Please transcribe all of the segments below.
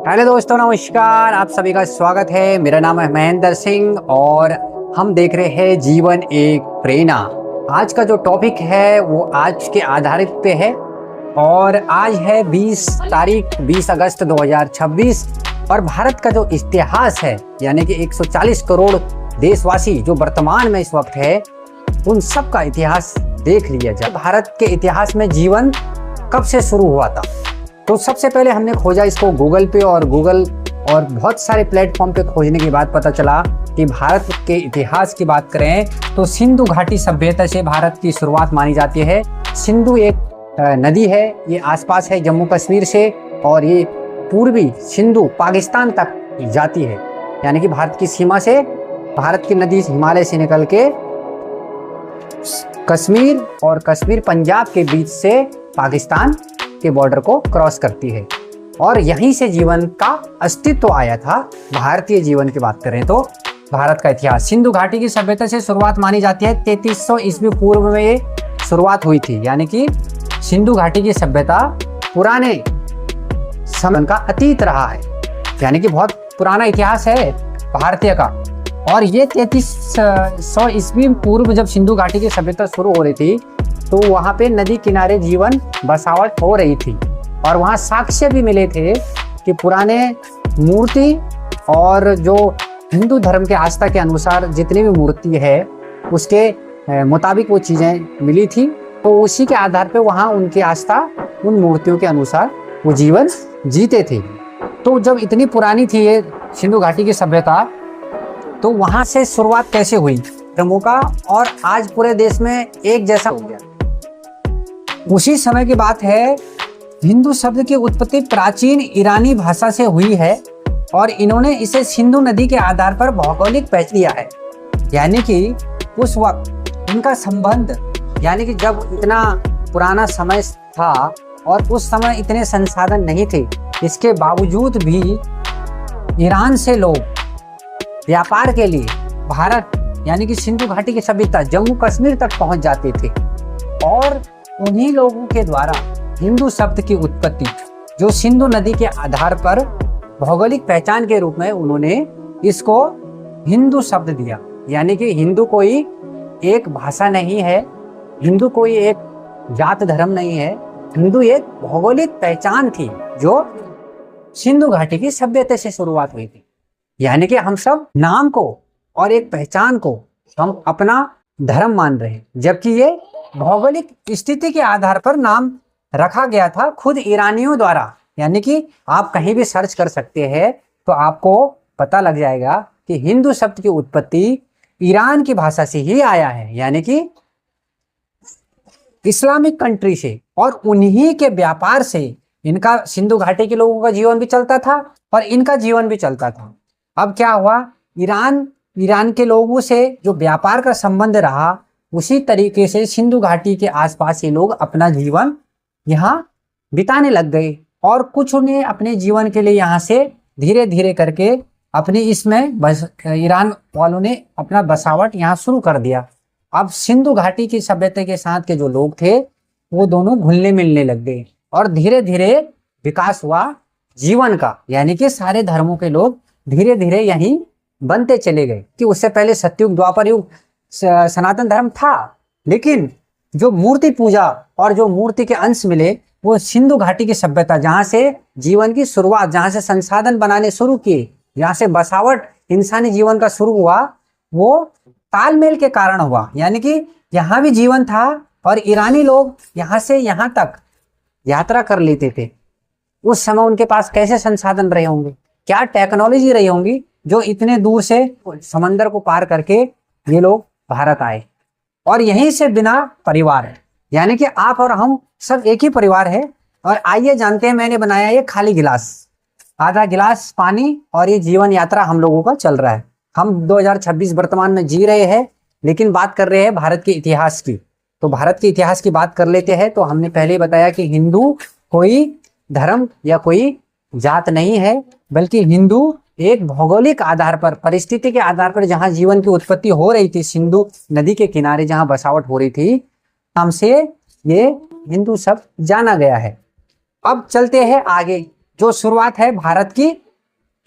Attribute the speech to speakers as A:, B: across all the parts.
A: Hello दोस्तों, नमस्कार। आप सभी का स्वागत है। मेरा नाम है महेंद्र सिंह और हम देख रहे हैं जीवन एक प्रेरणा। आज का जो टॉपिक है वो आज के आधारित पे है और आज है 20 अगस्त 2026 और भारत का जो इतिहास है यानी कि 140 करोड़ देशवासी जो वर्तमान में इस वक्त है उन सब का इतिहास देख लिया जाए। भारत के इतिहास में जीवन कब से शुरू हुआ था, तो सबसे पहले हमने खोजा इसको गूगल पे और बहुत सारे प्लेटफॉर्म पे खोजने के बाद पता चला कि भारत के इतिहास की बात करें तो सिंधु घाटी सभ्यता से भारत की शुरुआत मानी जाती है। सिंधु एक नदी है, ये आसपास है जम्मू कश्मीर से और ये पूर्वी सिंधु पाकिस्तान तक जाती है, यानी कि भारत की सीमा से भारत की नदी हिमालय से निकल के कश्मीर और कश्मीर पंजाब के बीच से पाकिस्तान के बॉर्डर को क्रॉस करती है और यहीं से जीवन का अस्तित्व आया था। भारतीय जीवन की बात करें तो भारत का इतिहास सिंधु घाटी की सभ्यता से शुरुआत मानी जाती है। 3300 ईस्वी पूर्व में ये शुरुआत हुई थी, यानी कि सिंधु घाटी की सभ्यता पुराने समय का अतीत रहा है, यानी कि बहुत पुराना इतिहास है भारतीय का। और ये 3300 ईस्वी पूर्व जब सिंधु घाटी की सभ्यता शुरू हो रही थी तो वहाँ पे नदी किनारे जीवन बसावट हो रही थी और वहाँ साक्ष्य भी मिले थे कि पुराने मूर्ति और जो हिंदू धर्म के आस्था के अनुसार जितनी भी मूर्ति है उसके मुताबिक वो चीज़ें मिली थी। तो उसी के आधार पे वहाँ उनकी आस्था उन मूर्तियों के अनुसार वो जीवन जीते थे। तो जब इतनी पुरानी थी ये सिंधु घाटी की सभ्यता, तो वहाँ से शुरुआत कैसे हुई धर्मों का और आज पूरे देश में एक जैसा हो गया। उसी समय की बात है। हिंदू शब्द की उत्पत्ति प्राचीन ईरानी भाषा से हुई है और इन्होंने इसे सिंधु नदी के आधार पर भौगोलिक पहचान दिया है, यानी कि उस वक्त इनका संबंध, यानी कि जब इतना पुराना समय था और उस समय इतने संसाधन नहीं थे, इसके बावजूद भी ईरान से लोग व्यापार के लिए भारत यानी कि सिंधु घाटी की सभ्यता जम्मू कश्मीर तक पहुंच जाते थे और उन्हीं लोगों के द्वारा हिंदू शब्द की उत्पत्ति जो सिंधु नदी के आधार पर भौगोलिक पहचान के रूप में उन्होंने इसको हिंदू शब्द दिया। यानी कि हिंदू कोई एक भाषा नहीं है, हिंदू कोई एक जात धर्म नहीं है, हिंदू एक भौगोलिक पहचान थी जो सिंधु घाटी की सभ्यता से शुरुआत हुई थी। यानी कि हम सब नाम को और एक पहचान को हम अपना धर्म मान रहे हैं, जबकि ये भौगोलिक स्थिति के आधार पर नाम रखा गया था खुद ईरानियों द्वारा। यानी कि आप कहीं भी सर्च कर सकते हैं तो आपको पता लग जाएगा कि हिंदू शब्द की उत्पत्ति ईरान की भाषा से ही आया है, यानी कि इस्लामिक कंट्री से, और उन्हीं के व्यापार से इनका सिंधु घाटी के लोगों का जीवन भी चलता था और इनका जीवन भी चलता था। अब क्या हुआ, ईरान के लोगों से जो व्यापार का संबंध रहा उसी तरीके से सिंधु घाटी के आसपास ये लोग अपना जीवन यहाँ बिताने लग गए और कुछ ने अपने जीवन के लिए यहाँ से धीरे धीरे करके अपने इसमें ईरान वालों ने अपना बसावट यहाँ शुरू कर दिया। अब सिंधु घाटी की सभ्यता के साथ के जो लोग थे वो दोनों घुलने मिलने लग गए और धीरे धीरे विकास हुआ जीवन का, यानी कि सारे धर्मों के लोग धीरे धीरे यहीं बनते चले गए। कि उससे पहले सतयुग द्वापर युग सनातन धर्म था, लेकिन जो मूर्ति पूजा और जो मूर्ति के अंश मिले वो सिंधु घाटी की सभ्यता, जहाँ से जीवन की शुरुआत, जहाँ से संसाधन बनाने शुरू किए, जहाँ से बसावट इंसानी जीवन का शुरू हुआ, वो तालमेल के कारण हुआ। यानी कि यहाँ भी जीवन था और ईरानी लोग यहाँ से यहाँ तक यात्रा कर लेते थे। उस समय उनके पास कैसे संसाधन रहे होंगे, क्या टेक्नोलॉजी रही होंगी जो इतने दूर से समंदर को पार करके ये लोग भारत आए। और यहीं से बिना परिवार है, यानी कि आप और हम सब एक ही परिवार है। और आइए जानते हैं, मैंने बनाया ये खाली गिलास, आधा गिलास पानी, और ये जीवन यात्रा हम लोगों का चल रहा है। हम 2026 वर्तमान में जी रहे हैं, लेकिन बात कर रहे हैं भारत के इतिहास की। तो भारत के इतिहास की बात कर लेते हैं। तो हमने पहले बताया कि हिंदू कोई धर्म या कोई जात नहीं है, बल्कि हिंदू एक भौगोलिक आधार पर, परिस्थिति के आधार पर जहां जीवन की उत्पत्ति हो रही थी, सिंधु नदी के किनारे जहां बसावट हो रही थी, नाम से ये हिंदू शब्द जाना गया है। अब चलते हैं आगे। जो शुरुआत है भारत की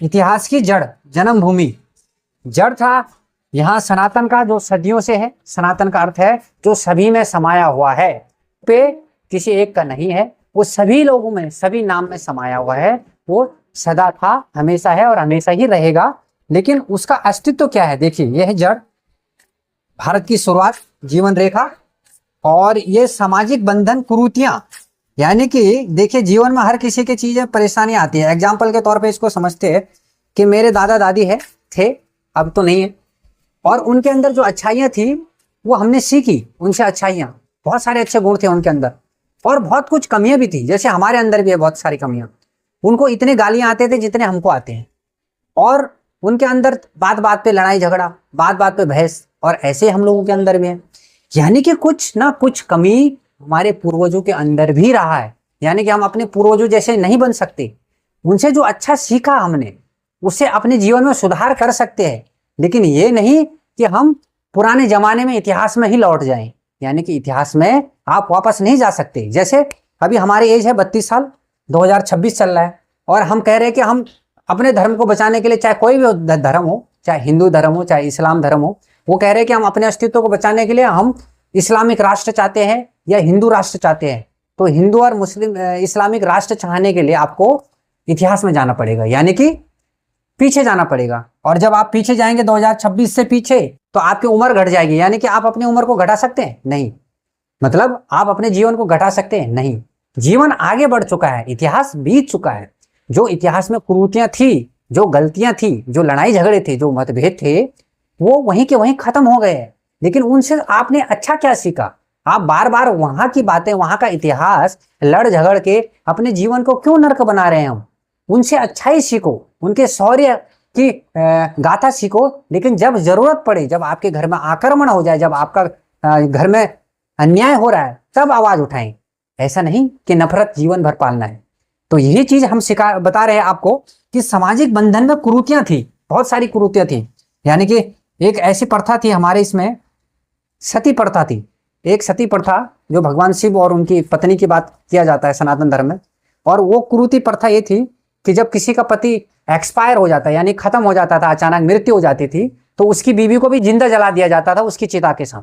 A: इतिहास की जड़, जन्मभूमि, जड़ था यहाँ सनातन का, जो सदियों से है। सनातन का अर्थ है जो सभी में समाया हुआ है, पे किसी एक का नहीं है, वो सभी लोगों में, सभी नाम में समाया हुआ है। वो सदा था, हमेशा है और हमेशा ही रहेगा। लेकिन उसका अस्तित्व क्या है? देखिए, यह है जड़, भारत की शुरुआत, जीवन रेखा, और ये सामाजिक बंधन, कुरीतियां। यानी कि देखिए, जीवन में हर किसी की चीजें परेशानी आती है। एग्जाम्पल के तौर पे इसको समझते हैं कि मेरे दादा दादी थे, अब तो नहीं है, और उनके अंदर जो अच्छाइयाँ थी वो हमने सीखी उनसे। अच्छाइयाँ, बहुत सारे अच्छे गुण थे उनके अंदर, और बहुत कुछ कमियां भी थी, जैसे हमारे अंदर भी है बहुत सारी कमियां। उनको इतने गालियां आते थे जितने हमको आते हैं, और उनके अंदर बात बात पे लड़ाई झगड़ा, बात बात पे बहस, और ऐसे हम लोगों के अंदर भी है। यानी कि कुछ ना कुछ कमी हमारे पूर्वजों के अंदर भी रहा है। यानी कि हम अपने पूर्वजों जैसे नहीं बन सकते। उनसे जो अच्छा सीखा हमने, उससे अपने जीवन में सुधार कर सकते हैं। लेकिन ये नहीं कि हम पुराने जमाने में, इतिहास में ही लौट जाएं। यानी कि इतिहास में आप वापस नहीं जा सकते। जैसे अभी हमारी एज है 32 साल, 2026 चल रहा है, और हम कह रहे हैं कि हम अपने धर्म को बचाने के लिए, चाहे कोई भी धर्म हो, चाहे हिंदू धर्म हो, चाहे इस्लाम धर्म हो, वो कह रहे हैं कि हम अपने अस्तित्व को बचाने के लिए हम इस्लामिक राष्ट्र चाहते हैं या हिंदू राष्ट्र चाहते हैं। तो हिंदू और मुस्लिम इस्लामिक राष्ट्र चाहने के लिए आपको इतिहास में जाना पड़ेगा, यानी कि पीछे जाना पड़ेगा। और जब आप पीछे जाएंगे 2026 से पीछे, तो आपकी उम्र घट जाएगी। यानी कि आप अपनी उम्र को घटा सकते हैं? नहीं। मतलब आप अपने जीवन को घटा सकते हैं? नहीं। जीवन आगे बढ़ चुका है, इतिहास बीत चुका है। जो इतिहास में कुरीतियां थी, जो गलतियां थी, जो लड़ाई झगड़े थे, जो मतभेद थे, वो वहीं के वहीं खत्म हो गए। लेकिन उनसे आपने अच्छा क्या सीखा? आप बार बार वहां की बातें, वहां का इतिहास लड़ झगड़ के अपने जीवन को क्यों नर्क बना रहे हैं हम? उनसे अच्छा ही सीखो, उनके शौर्य की गाथा सीखो। लेकिन जब जरूरत पड़े, जब आपके घर में आक्रमण हो जाए, जब आपका घर में अन्याय हो रहा है, तब आवाज उठाएं। ऐसा नहीं कि नफरत जीवन भर पालना है। तो यही चीज हम बता रहे हैं आपको कि सामाजिक बंधन में कुरीतियां थी, बहुत सारी कुरीतियां थी। यानी कि एक ऐसी प्रथा थी हमारे इसमें, सती प्रथा थी। एक सती प्रथा, जो भगवान शिव और उनकी पत्नी की बात किया जाता है सनातन धर्म में। और वो कुरीति प्रथा ये थी कि जब किसी का पति एक्सपायर हो जाता है, यानी खत्म हो जाता था, अचानक मृत्यु हो जाती थी, तो उसकी बीवी को भी जिंदा जला दिया जाता था उसकी चिता के साथ।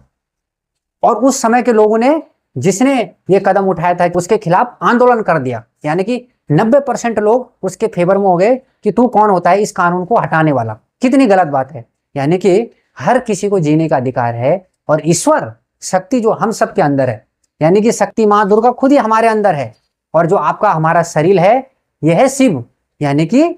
A: और उस समय के लोगों ने, जिसने ये कदम उठाया था, उसके खिलाफ आंदोलन कर दिया। यानी कि 90% लोग उसके फेवर में हो गए कि तू कौन होता है इस कानून को हटाने वाला। कितनी गलत बात है। यानी कि हर किसी को जीने का अधिकार है, और ईश्वर शक्ति जो हम सब के अंदर है, यानी कि शक्ति माँ दुर्गा खुद ही हमारे अंदर है। और जो आपका हमारा शरीर है, यह है शिव। यानी कि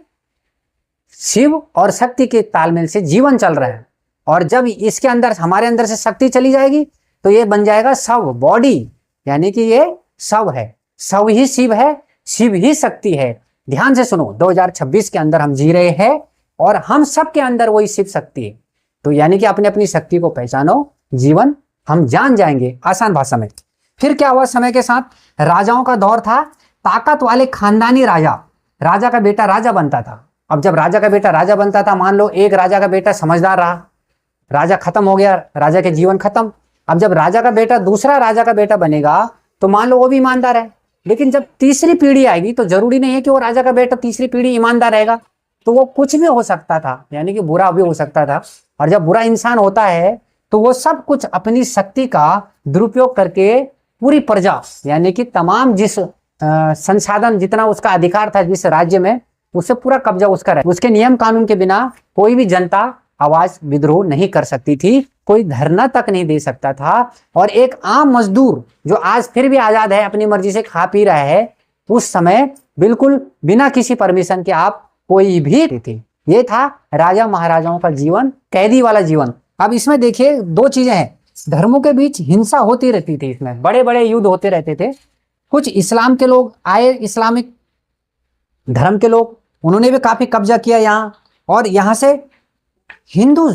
A: शिव और शक्ति के तालमेल से जीवन चल रहा है। और जब इसके अंदर, हमारे अंदर से शक्ति चली जाएगी, तो ये बन जाएगा शव, बॉडी। यानी कि ये शव है, शव ही शिव है, शिव ही शक्ति है। ध्यान से सुनो, 2026 के अंदर हम जी रहे हैं, और हम सब के अंदर वही शिव शक्ति है। तो यानी कि अपनी अपनी शक्ति को पहचानो, जीवन हम जान जाएंगे आसान भाषा में। फिर क्या हुआ? समय के साथ राजाओं का दौर था, ताकत वाले खानदानी राजा, राजा का बेटा राजा बनता था। अब जब राजा का बेटा राजा बनता था, मान लो एक राजा का बेटा समझदार रहा, राजा खत्म हो गया, राजा के जीवन खत्म। अब जब राजा का बेटा दूसरा राजा का बेटा बनेगा, तो मान लो वो भी ईमानदार है। लेकिन जब तीसरी पीढ़ी आएगी, तो जरूरी नहीं है कि वो राजा का बेटा तीसरी पीढ़ी ईमानदार रहेगा। तो वो कुछ भी हो सकता था, यानी कि बुरा भी हो सकता था। और जब बुरा इंसान होता है, तो वो सब कुछ अपनी शक्ति का दुरुपयोग करके पूरी प्रजा, यानी कि तमाम जिस संसाधन, जितना उसका अधिकार था जिस राज्य में, उससे पूरा कब्जा उसका रहे। उसके नियम कानून के बिना कोई भी जनता आवाज विद्रोह नहीं कर सकती थी, कोई धरना तक नहीं दे सकता था। और एक आम मजदूर जो आज फिर भी आजाद है, अपनी मर्जी से खा पी रहा है, उस समय बिल्कुल बिना किसी परमिशन के आप कोई भी थे। ये था राजा महाराजाओं का जीवन, कैदी वाला जीवन। अब इसमें देखिए दो चीजें हैं, धर्मों के बीच हिंसा होती रहती थी, इसमें बड़े बड़े युद्ध होते रहते थे। कुछ इस्लाम के लोग आए, इस्लामिक धर्म के लोग, उन्होंने भी काफी कब्जा किया यहाँ। और यहाँ से हिंदू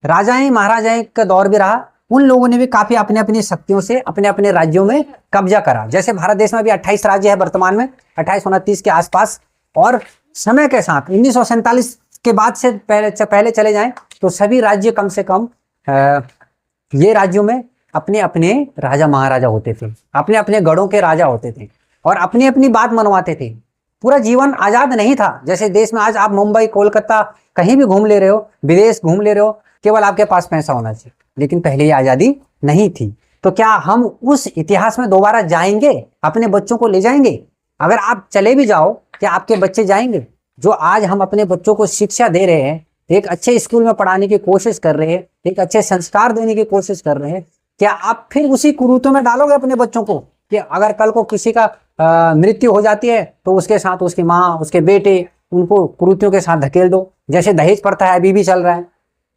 A: राजाएं महाराजाएं का दौर भी रहा, उन लोगों ने भी काफी अपने अपनी शक्तियों से अपने अपने राज्यों में कब्जा करा। जैसे भारत देश में भी 28 राज्य है वर्तमान में, 28-29 के आसपास। और समय के साथ 1947 के बाद से पहले चले जाएं, तो सभी राज्य कम से कम ये राज्यों में अपने अपने राजा महाराजा होते थे, अपने अपने गढ़ों के राजा होते थे, और अपनी अपनी बात मनवाते थे। पूरा जीवन आजाद नहीं था। जैसे देश में आज आप मुंबई, कोलकाता कहीं भी घूम ले रहे हो, विदेश घूम ले रहे हो, केवल आपके पास पैसा होना चाहिए, लेकिन पहले ये आजादी नहीं थी। तो क्या हम उस इतिहास में दोबारा जाएंगे? अपने बच्चों को ले जाएंगे? अगर आप चले भी जाओ, क्या आपके बच्चे जाएंगे? जो आज हम अपने बच्चों को शिक्षा दे रहे हैं, एक अच्छे स्कूल में पढ़ाने की कोशिश कर रहे हैं, एक अच्छे संस्कार देने की कोशिश कर रहे हैं, क्या आप फिर उसी कुरीतियों में डालोगे अपने बच्चों को कि अगर कल को किसी का मृत्यु हो जाती है तो उसके साथ उसकी माँ, उसके बेटे, उनको कुरीतियों के साथ धकेल दो, जैसे दहेज प्रथा है अभी भी चल रहा है।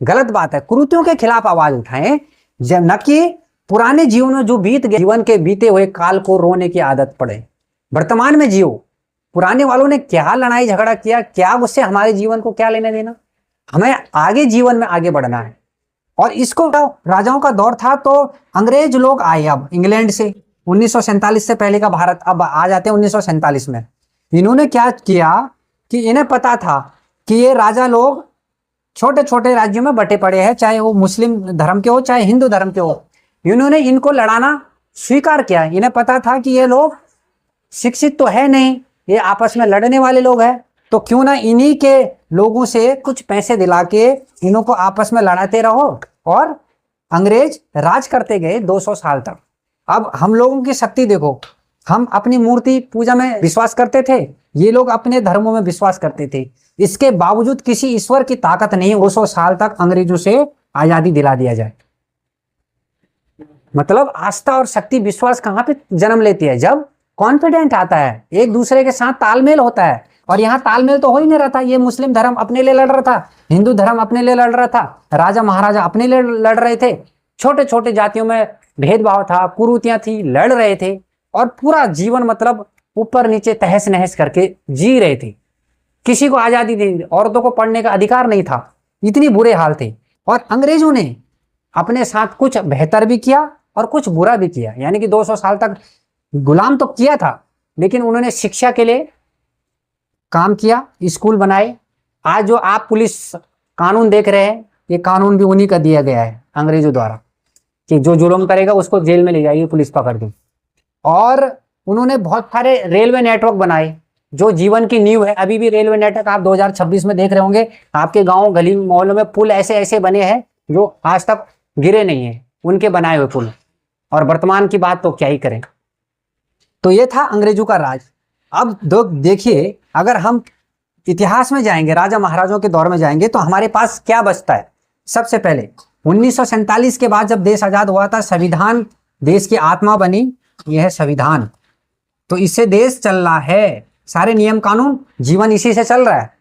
A: गलत बात है। कुरीतियों के खिलाफ आवाज उठाएं, न कि पुराने जीवन में जो बीत गए, जीवन के बीते हुए काल को रोने की आदत पड़े। वर्तमान में जियो। पुराने वालों ने क्या लड़ाई झगड़ा किया, क्या उससे हमारे जीवन को क्या लेना देना? हमें आगे जीवन में आगे बढ़ना है। और इसको राजाओं का दौर था, तो अंग्रेज लोग आए अब इंग्लैंड से 1947 से पहले का भारत, अब आ जाते हैं 1947 में। इन्होंने क्या किया कि इन्हें पता था कि ये राजा लोग छोटे छोटे राज्यों में बटे पड़े हैं, चाहे वो मुस्लिम धर्म के हो चाहे हिंदू धर्म के हो। इन्होंने इनको लड़ाना स्वीकार किया। इन्हें पता था कि ये लोग शिक्षित तो है नहीं, ये आपस में लड़ने वाले लोग हैं, तो क्यों ना इन्हीं के लोगों से कुछ पैसे दिला के इन्हों को आपस में लड़ाते रहो। और अंग्रेज राज करते गए 200 साल तक। अब हम लोगों की शक्ति देखो, हम अपनी मूर्ति पूजा में विश्वास करते थे, ये लोग अपने धर्मों में विश्वास करते थे। इसके बावजूद किसी ईश्वर की ताकत नहीं 200 साल तक अंग्रेजों से आजादी दिला दिया जाए। मतलब आस्था और शक्ति, विश्वास कहाँ पे जन्म लेती है? जब कॉन्फिडेंट आता है, एक दूसरे के साथ तालमेल होता है। और यहाँ तालमेल तो हो ही नहीं रहा था। ये मुस्लिम धर्म अपने लिए लड़ रहा था, हिंदू धर्म अपने लिए लड़ रहा था, राजा महाराजा अपने लिए लड़ रहे थे, छोटे छोटे जातियों में भेदभाव था, कुरीतियां थी, लड़ रहे थे, और पूरा जीवन मतलब ऊपर नीचे तहस नहस करके जी रहे थे। किसी को आजादी नहीं, औरतों को पढ़ने का अधिकार नहीं था, इतनी बुरे हाल थे। और अंग्रेजों ने अपने साथ कुछ बेहतर भी किया और कुछ बुरा भी किया। यानी कि 200 साल तक गुलाम तो किया था, लेकिन उन्होंने शिक्षा के लिए काम किया, स्कूल बनाए। आज जो आप पुलिस कानून देख रहे हैं, ये कानून भी उन्हीं का दिया गया है अंग्रेजों द्वारा, कि जो जुल्म करेगा उसको जेल में ले जाएगी पुलिस पकड़ के। और उन्होंने बहुत सारे रेलवे नेटवर्क बनाए, जो जीवन की नींव है। अभी भी रेलवे नेटवर्क आप 2026 में देख रहे होंगे, आपके गांव गली मोहल्लों में पुल ऐसे ऐसे बने हैं जो आज तक गिरे नहीं है, उनके बनाए हुए पुल। और वर्तमान की बात तो क्या ही करें। तो ये था अंग्रेजों का राज। अब देखिए, अगर हम इतिहास में जाएंगे, राजा महाराजों के दौर में जाएंगे, तो हमारे पास क्या बचता है? सबसे पहले 1947 के बाद जब देश आजाद हुआ था, संविधान देश की आत्मा बनी। यह है संविधान, तो इससे देश चल रहा है, सारे नियम कानून जीवन इसी से चल रहा है।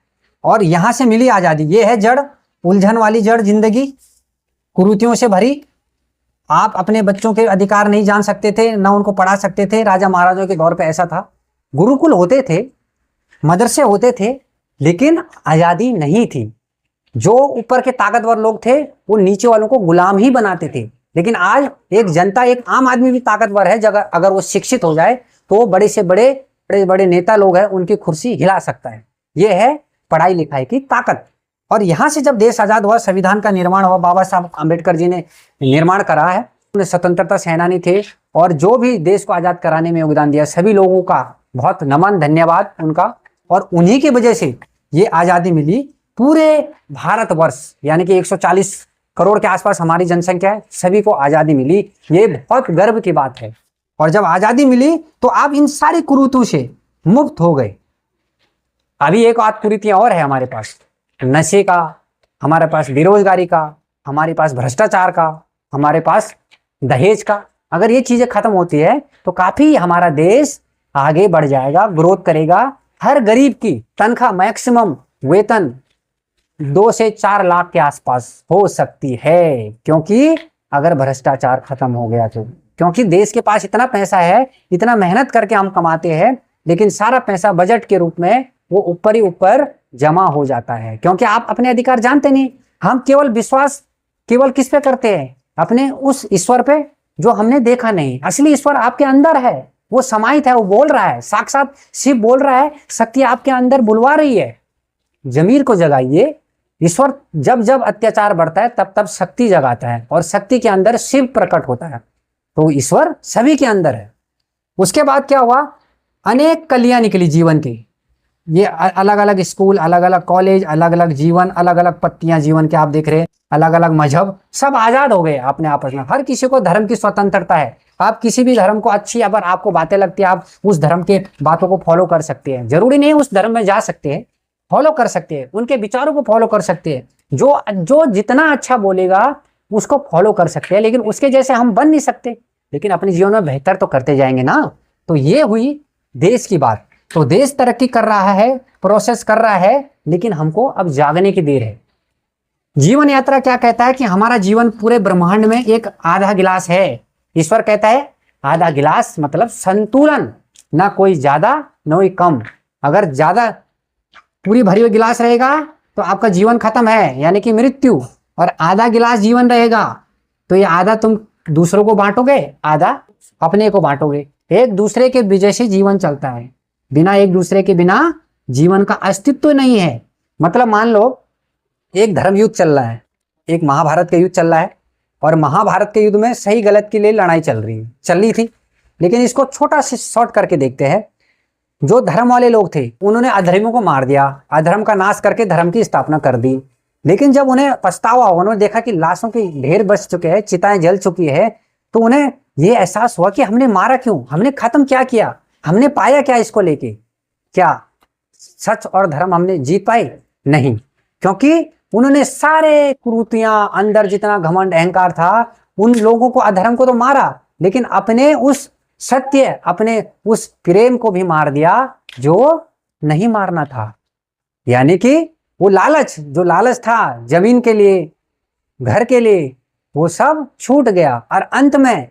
A: और यहां से मिली आजादी। ये है जड़, उलझन वाली जड़ जिंदगी, कुरीतियों से भरी। आप अपने बच्चों के अधिकार नहीं जान सकते थे, ना उनको पढ़ा सकते थे। राजा महाराजों के दौर पे ऐसा था। गुरुकुल होते थे, मदरसे होते थे, लेकिन आजादी नहीं थी। जो ऊपर के ताकतवर लोग थे वो नीचे वालों को गुलाम ही बनाते थे। लेकिन आज एक जनता, एक आम आदमी भी ताकतवर है। अगर वो शिक्षित हो जाए तो बड़े से बड़े नेता लोग हैं, उनकी कुर्सी हिला सकता है। ये है पढ़ाई लिखाई की ताकत। और यहाँ से जब देश आजाद हुआ, संविधान का निर्माण हुआ, बाबा साहब अम्बेडकर जी ने निर्माण करा है। उन्हें स्वतंत्रता सेनानी थे, और जो भी देश को आजाद कराने में योगदान दिया, सभी लोगों का बहुत नमन, धन्यवाद उनका। और उन्हीं की वजह से ये आजादी मिली। पूरे भारतवर्ष यानी कि 140 करोड़ के आसपास हमारी जनसंख्या है, सभी को आजादी मिली। ये बहुत गर्व की बात है। और जब आजादी मिली तो आप इन सारी कुरीतियों से मुक्त हो गए। अभी एक आध कुरीतियां और है हमारे पास, नशे का, हमारे पास बेरोजगारी का, हमारे पास भ्रष्टाचार का, हमारे पास दहेज का। अगर ये चीजें खत्म होती है तो काफी हमारा देश आगे बढ़ जाएगा, ग्रोथ करेगा। हर गरीब की तनख्वाह, मैक्सिमम वेतन 2 से 4 लाख के आसपास हो सकती है, क्योंकि अगर भ्रष्टाचार खत्म हो गया तो। क्योंकि देश के पास इतना पैसा है, इतना मेहनत करके हम कमाते हैं, लेकिन सारा पैसा बजट के रूप में वो ऊपर ही ऊपर जमा हो जाता है। क्योंकि आप अपने अधिकार जानते नहीं। हम केवल विश्वास केवल किस पे करते हैं? अपने उस ईश्वर पे जो हमने देखा नहीं। असली ईश्वर आपके अंदर है, वो समाहित है, वो बोल रहा है, साक्षात शिव बोल रहा है, शक्ति आपके अंदर बुलवा रही है। जमीर को जगाइए। ईश्वर जब जब अत्याचार बढ़ता है तब तब शक्ति जगाता है, और शक्ति के अंदर शिव प्रकट होता है। तो ईश्वर सभी के अंदर है। उसके बाद क्या हुआ? अनेक कलियां निकली जीवन की। ये अलग अलग स्कूल, अलग अलग कॉलेज, अलग अलग जीवन, अलग अलग पत्तियां जीवन के आप देख रहे हैं, अलग अलग मजहब, सब आजाद हो गए अपने आपस में। हर किसी को धर्म की स्वतंत्रता है। आप किसी भी धर्म को अच्छी अगर आपको बातें लगती है, आप उस धर्म के बातों को फॉलो कर सकते हैं। जरूरी नहीं उस धर्म में जा सकते हैं, फॉलो कर सकते हैं, उनके विचारों को फॉलो कर सकते हैं। जो जो जितना अच्छा बोलेगा उसको फॉलो कर सकते हैं, लेकिन उसके जैसे हम बन नहीं सकते, लेकिन अपने जीवन में बेहतर तो करते जाएंगे ना। तो ये हुई देश की बात। तो देश तरक्की कर रहा है, प्रोसेस कर रहा है, लेकिन हमको अब जागने की देर है। जीवन यात्रा क्या कहता है कि हमारा जीवन पूरे ब्रह्मांड में एक आधा गिलास है। ईश्वर कहता है आधा गिलास मतलब संतुलन, ना कोई ज्यादा ना कोई कम। अगर ज्यादा पूरी भरी हुई गिलास रहेगा तो आपका जीवन खत्म है, यानी कि मृत्यु, और आधा गिलास जीवन रहेगा तो ये आधा तुम दूसरों को बांटोगे, आधा अपने को बांटोगे। एक दूसरे के वजह से जीवन चलता है, बिना एक दूसरे के बिना जीवन का अस्तित्व नहीं है। मतलब मान लो एक धर्म युद्ध चल रहा है, एक महाभारत का युद्ध चल रहा है, और महाभारत के युद्ध में सही गलत के लिए लड़ाई चल रही थी। लेकिन इसको छोटा सा शॉर्ट करके देखते हैं। जो धर्म वाले लोग थे उन्होंने अधर्मियों को मार दिया, अधर्म का नाश करके धर्म की स्थापना कर दी। लेकिन जब उन्हें पछतावा हुआ, उन्होंने देखा कि लाशों के ढेर बच चुके हैं, चिताएं जल चुकी है, तो उन्हें ये एहसास हुआ कि हमने मारा क्यों, हमने खत्म क्या किया, हमने पाया क्या इसको लेके। क्या सच और धर्म हमने जीत पाए? नहीं, क्योंकि उन्होंने सारे कुरीतियां, अंदर जितना घमंड अहंकार था, उन लोगों को, अधर्म को तो मारा, लेकिन अपने उस सत्य, अपने उस प्रेम को भी मार दिया जो नहीं मारना था। यानी कि वो लालच, जो लालच था जमीन के लिए, घर के लिए, वो सब छूट गया। और अंत में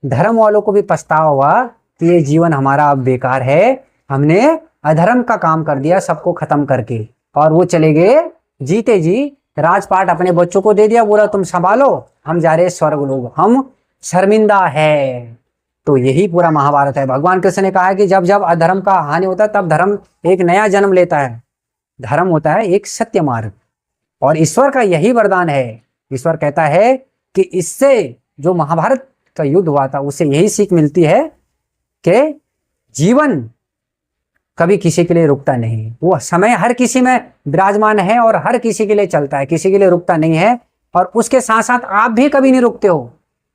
A: धर्म वालों को भी पछतावा हुआ कि ये जीवन हमारा अब बेकार है, हमने अधर्म का काम कर दिया सबको खत्म करके। और वो चले गए जीते जी, राजपाट अपने बच्चों को दे दिया, बोला तुम संभालो, हम जा रहे स्वर्ग लोग, हम शर्मिंदा है। तो यही पूरा महाभारत है। भगवान कृष्ण ने कहा है कि जब जब अधर्म का हानि होता है तब धर्म एक नया जन्म लेता है। धर्म होता है एक सत्य मार्ग, और ईश्वर का यही वरदान है। ईश्वर कहता है कि इससे जो महाभारत का युद्ध हुआ था उससे यही सीख मिलती है कि जीवन कभी किसी के लिए रुकता नहीं। वो समय हर किसी में विराजमान है और हर किसी के लिए चलता है, किसी के लिए रुकता नहीं है। और उसके साथ साथ आप भी कभी नहीं रुकते हो,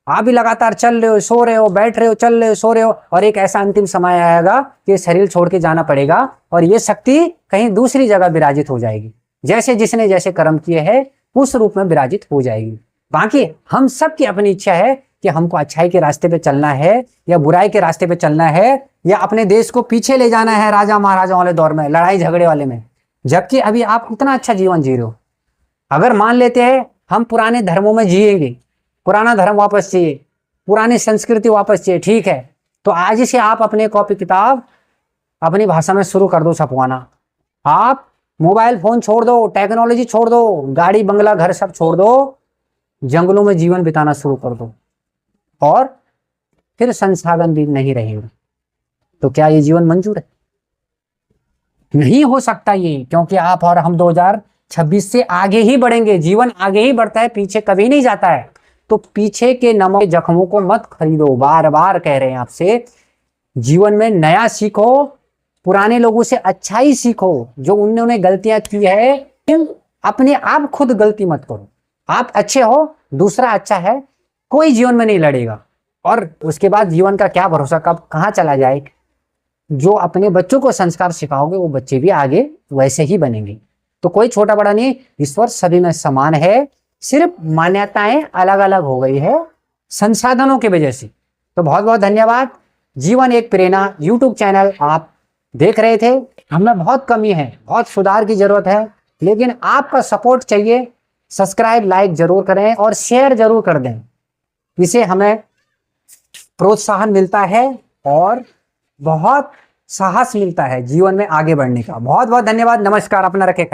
A: आप भी लगातार चल रहे हो, सो रहे हो, बैठ रहे हो, चल रहे हो, सो रहे हो, और एक ऐसा अंतिम समय आएगा कि शरीर छोड़ के जाना पड़ेगा और ये शक्ति कहीं दूसरी जगह विराजित हो जाएगी। जैसे जिसने जैसे कर्म किए हैं उस रूप में विराजित हो जाएगी। बाकी हम सब की अपनी इच्छा है कि हमको अच्छाई के रास्ते पे चलना है या बुराई के रास्ते पे चलना है, या अपने देश को पीछे ले जाना है राजा महाराजा वाले दौर में, लड़ाई झगड़े वाले में। जबकि अभी आप इतना अच्छा जीवन जी रहे हो। अगर मान लेते हैं हम पुराने धर्मों में जिएंगे, पुराना धर्म वापस चाहिए, पुरानी संस्कृति वापस चाहिए, ठीक है, तो आज से आप अपने कॉपी किताब अपनी भाषा में शुरू कर दो छपवाना। आप मोबाइल फोन छोड़ दो, टेक्नोलॉजी छोड़ दो, गाड़ी बंगला घर सब छोड़ दो, जंगलों में जीवन बिताना शुरू कर दो, और फिर संसाधन भी नहीं रहेंगे। तो क्या ये जीवन मंजूर है? नहीं हो सकता ये, क्योंकि आप और हम 2026 से आगे ही बढ़ेंगे। जीवन आगे ही बढ़ता है, पीछे कभी नहीं जाता है। तो पीछे के नमक के जख्मों को मत खरीदो, बार बार कह रहे हैं आपसे। जीवन में नया सीखो, पुराने लोगों से अच्छाई सीखो, जो उन्होंने गलतियां की है। अपने आप खुद गलती मत करो। आप अच्छे हो, दूसरा अच्छा है, कोई जीवन में नहीं लड़ेगा। और उसके बाद जीवन का क्या भरोसा, कब कहाँ चला जाए। जो अपने बच्चों को संस्कार सिखाओगे वो बच्चे भी आगे वैसे ही बनेंगे। तो कोई छोटा बड़ा नहीं, ईश्वर सभी में समान है, सिर्फ मान्यताएं अलग अलग हो गई है संसाधनों की वजह से। तो बहुत बहुत धन्यवाद। जीवन एक प्रेरणा यूट्यूब चैनल आप देख रहे थे। हमें बहुत कमी है, बहुत सुधार की जरूरत है, लेकिन आपका सपोर्ट चाहिए। सब्सक्राइब लाइक जरूर करें और शेयर जरूर कर दें, इसे हमें प्रोत्साहन मिलता है और बहुत साहस मिलता है जीवन में आगे बढ़ने का। बहुत बहुत धन्यवाद। नमस्कार, अपना रखें।